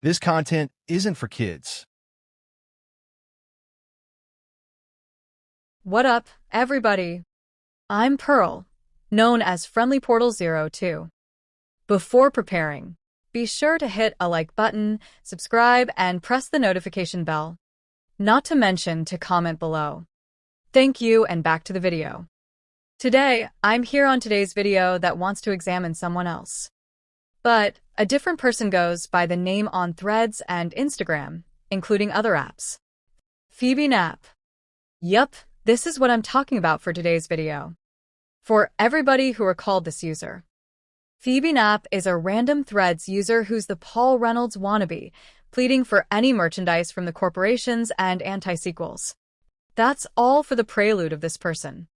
This content isn't for kids. What up, everybody? I'm Pearl, known as FriendlyPortal02. Before preparing, be sure to hit a like button, subscribe, and press the notification bell. Not to mention to comment below. Thank you, and back to the video. Today, I'm here on today's video that wants to examine someone else. But a different person goes by the name on Threads and Instagram, including other apps. Phoebe Knapp. Yup, this is what I'm talking about for today's video. For everybody who recalled this user. Phoebe Knapp is a random Threads user who's the Paul Reynolds wannabe, pleading for any merchandise from the corporations and anti-sequels. That's all for the prelude of this person.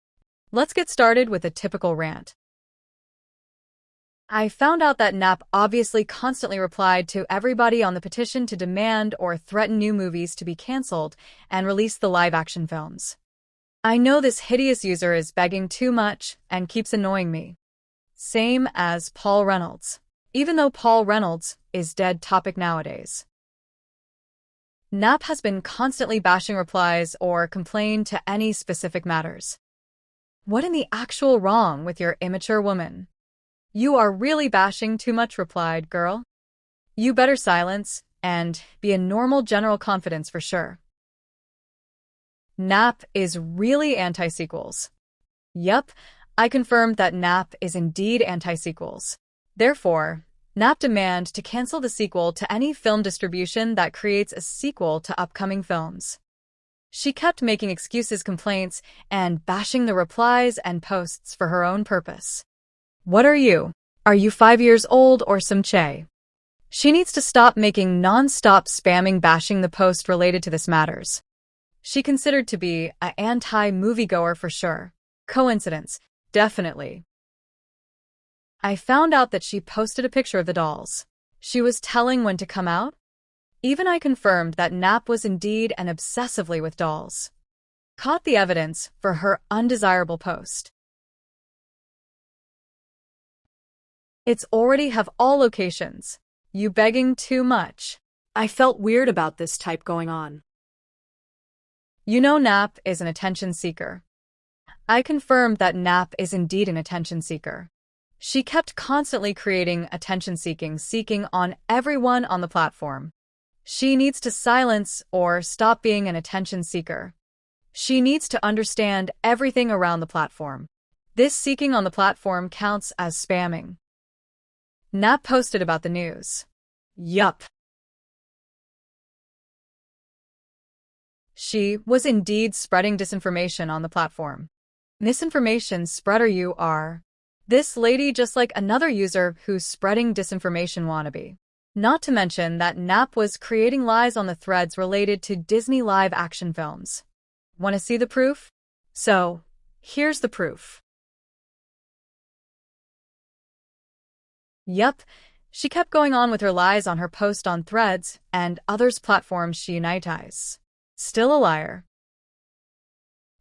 Let's get started with a typical rant. I found out that Knapp obviously constantly replied to everybody on the petition to demand or threaten new movies to be cancelled and release the live-action films. I know this hideous user is begging too much and keeps annoying me. Same as Paul Reynolds, even though Paul Reynolds is dead topic nowadays. Knapp has been constantly bashing replies or complained to any specific matters. What in the actual wrong with your immature woman? You are really bashing too much, replied girl. You better silence and be a normal general confidence for sure. Knapp is really anti-sequels. Yup, I confirmed that Knapp is indeed anti-sequels. Therefore, Knapp demand to cancel the sequel to any film distribution that creates a sequel to upcoming films. She kept making excuses, complaints, and bashing the replies and posts for her own purpose. What are you? Are you 5 years old or some che? She needs to stop making non-stop spamming bashing the post related to this matters. She considered to be an anti-moviegoer for sure. Coincidence? Definitely. I found out that she posted a picture of the dolls. She was telling when to come out? Even I confirmed that Knapp was indeed and obsessively with dolls. Caught the evidence for her undesirable post. It's already have all locations. You begging too much. I felt weird about this type going on. You know Knapp is an attention seeker. I confirmed that Knapp is indeed an attention seeker. She kept constantly creating attention-seeking on everyone on the platform. She needs to silence or stop being an attention seeker. She needs to understand everything around the platform. This seeking on the platform counts as spamming. Knapp posted about the news. Yup. She was indeed spreading disinformation on the platform. Misinformation spreader you are. This lady just like another user who's spreading disinformation wannabe. Not to mention that Knapp was creating lies on the threads related to Disney live-action films. Want to see the proof? So, here's the proof. Yup, she kept going on with her lies on her post on Threads and others platforms she unites. Still a liar.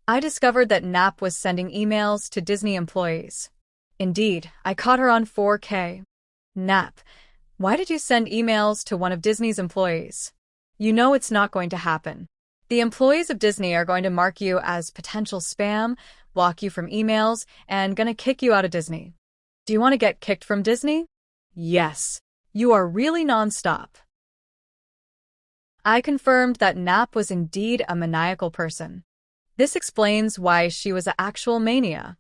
I discovered that Knapp was sending emails to Disney employees. Indeed, I caught her on 4K. Knapp, why did you send emails to one of Disney's employees? You know it's not going to happen. The employees of Disney are going to mark you as potential spam, block you from emails, and gonna kick you out of Disney. Do you want to get kicked from Disney? Yes. You are really non-stop. I confirmed that Knapp was indeed a maniacal person. This explains why she was an actual mania.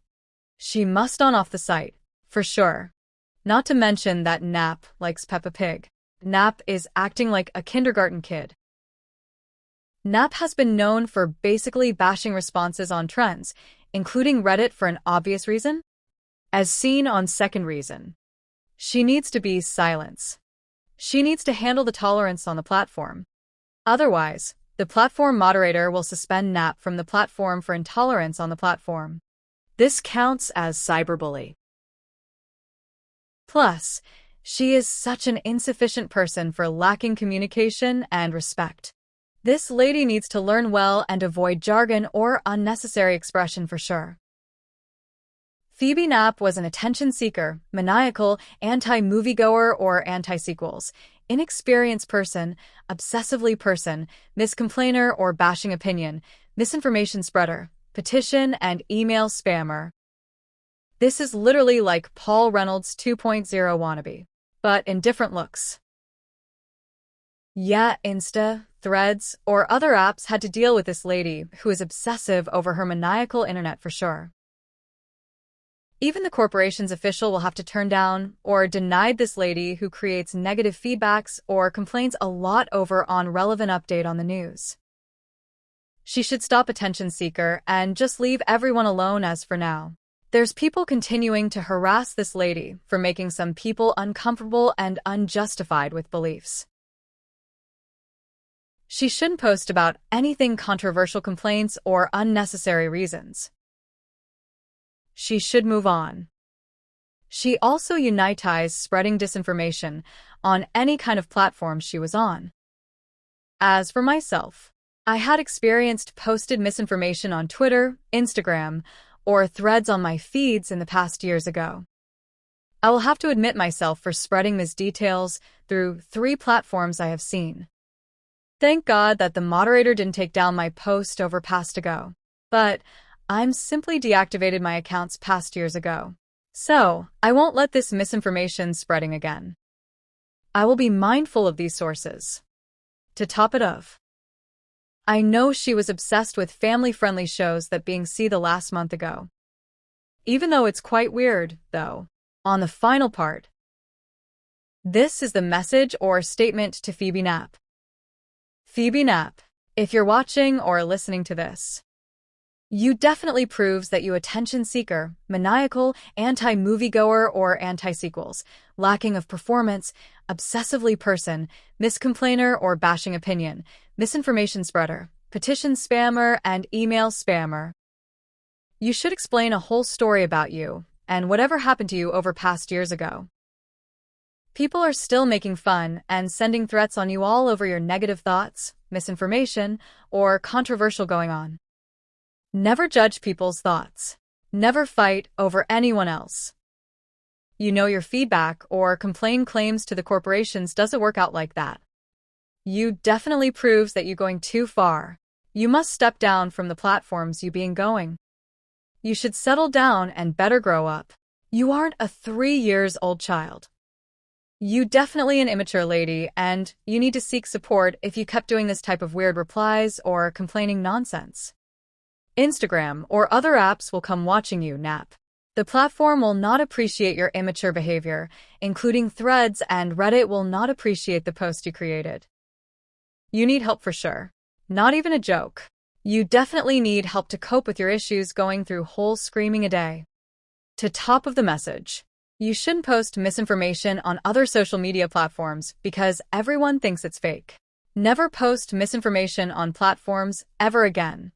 She must on off the site, for sure. Not to mention that Knapp likes Peppa Pig. Knapp is acting like a kindergarten kid. Knapp has been known for basically bashing responses on trends, including Reddit for an obvious reason. As seen on second reason. She needs to be silence. She needs to handle the tolerance on the platform. Otherwise, the platform moderator will suspend Knapp from the platform for intolerance on the platform. This counts as cyberbully. Plus, she is such an insufficient person for lacking communication and respect. This lady needs to learn well and avoid jargon or unnecessary expression for sure. Phoebe Knapp was an attention seeker, maniacal, anti-moviegoer or anti-sequels, inexperienced person, obsessively person, miscomplainer or bashing opinion, misinformation spreader, petition and email spammer. This is literally like Paul Reynolds 2.0 wannabe, but in different looks. Yeah, Insta, Threads, or other apps had to deal with this lady who is obsessive over her maniacal internet for sure. Even the corporation's official will have to turn down or deny this lady who creates negative feedbacks or complains a lot over on relevant update on the news. She should stop attention seeker and just leave everyone alone as for now. There's people continuing to harass this lady for making some people uncomfortable and unjustified with beliefs. She shouldn't post about anything controversial complaints or unnecessary reasons. She should move on. She also unitized spreading disinformation on any kind of platform she was on. As for myself, I had experienced posted misinformation on Twitter, Instagram, or Threads on my feeds in the past years ago. I will have to admit myself for spreading misdetails through 3 platforms I have seen. Thank God that the moderator didn't take down my post over past ago, but I'm simply deactivated my accounts past years ago. So, I won't let this misinformation spreading again. I will be mindful of these sources. To top it off, I know she was obsessed with family-friendly shows that Bsky the last month ago. Even though it's quite weird, though, on the final part. This is the message or statement to Phoebe Knapp. Phoebe Knapp, if you're watching or listening to this, you definitely proves that you attention seeker, maniacal, anti-moviegoer or anti-sequels, lacking of performance, obsessively person, miscomplainer or bashing opinion, misinformation spreader, petition spammer, and email spammer. You should explain a whole story about you and whatever happened to you over past years ago. People are still making fun and sending threats on you all over your negative thoughts, misinformation, or controversial going on. Never judge people's thoughts. Never fight over anyone else. You know your feedback or complain claims to the corporations doesn't work out like that. You definitely proves that you're going too far. You must step down from the platforms you being going. You should settle down and better grow up. You aren't a 3-year-old child. You definitely an immature lady and you need to seek support if you kept doing this type of weird replies or complaining nonsense. Instagram or other apps will come watching you, Knapp. The platform will not appreciate your immature behavior, including Threads, and Reddit will not appreciate the post you created. You need help for sure. Not even a joke. You definitely need help to cope with your issues going through whole screaming a day. To top of the message, you shouldn't post misinformation on other social media platforms because everyone thinks it's fake. Never post misinformation on platforms ever again.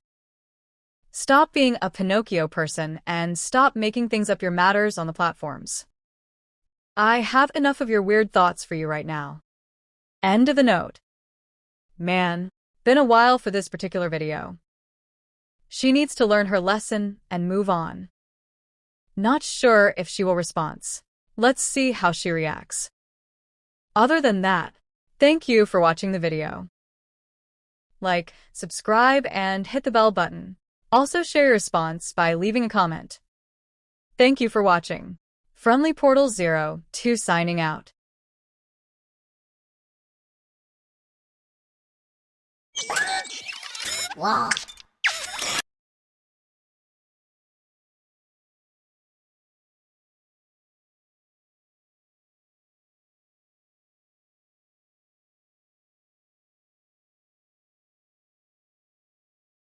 Stop being a Pinocchio person and stop making things up your matters on the platforms. I have enough of your weird thoughts for you right now. End of the note. Man, been a while for this particular video. She needs to learn her lesson and move on. Not sure if she will respond. Let's see how she reacts. Other than that, thank you for watching the video. Like, subscribe, and hit the bell button. Also share your response by leaving a comment. Thank you for watching. Friendly Portal 02 signing out. Wow.